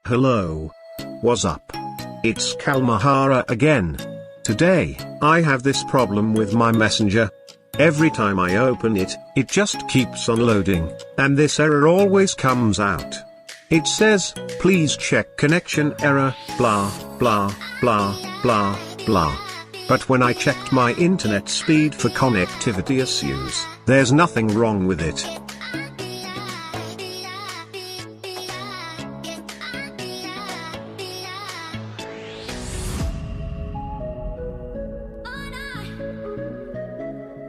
Hello. What's up? It's Kalmahara again. Today, I have this problem with my messenger. Every time I open it, it just keeps on loading, and this error always comes out. It says, please check connection error, blah, blah, blah, blah, blah. But when I checked my internet speed for connectivity issues, there's nothing wrong with it.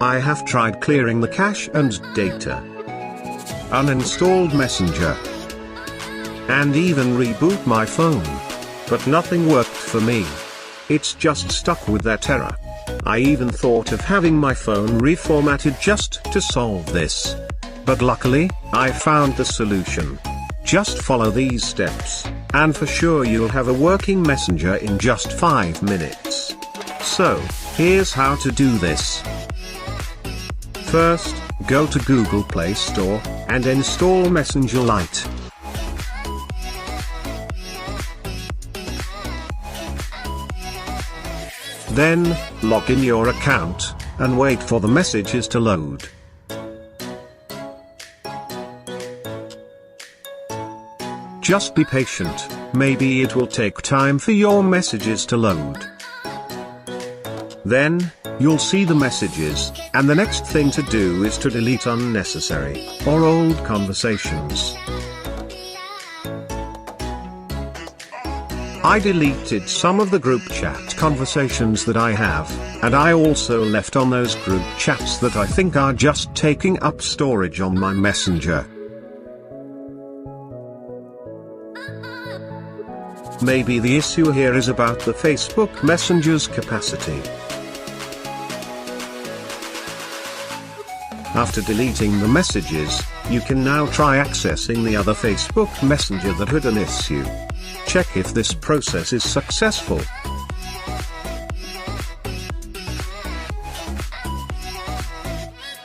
I have tried clearing the cache and data, uninstalled Messenger, and even reboot my phone. But nothing worked for me. It's just stuck with that error. I even thought of having my phone reformatted just to solve this. But luckily, I found the solution. Just follow these steps, and for sure you'll have a working Messenger in just 5 minutes. So, here's how to do this. First, go to Google Play Store, and install Messenger Lite. Then, log in your account, and wait for the messages to load. Just be patient, maybe it will take time for your messages to load. Then, you'll see the messages, and the next thing to do is to delete unnecessary, or old conversations. I deleted some of the group chat conversations that I have, and I also left on those group chats that I think are just taking up storage on my Messenger. Maybe the issue here is about the Facebook Messenger's capacity. After deleting the messages, you can now try accessing the other Facebook Messenger that had an issue. Check if this process is successful.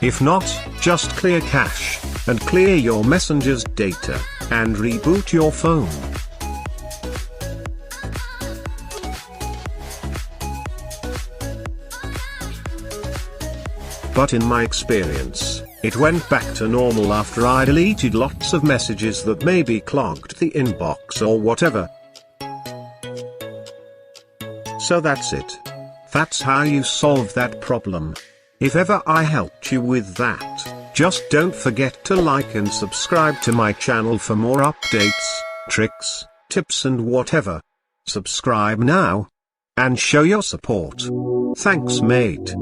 If not, just clear cache, and clear your Messenger's data, and reboot your phone. But in my experience, it went back to normal after I deleted lots of messages that maybe clogged the inbox or whatever. So that's it. That's how you solve that problem. If ever I helped you with that, just don't forget to like and subscribe to my channel for more updates, tricks, tips and whatever. Subscribe now, and show your support. Thanks mate.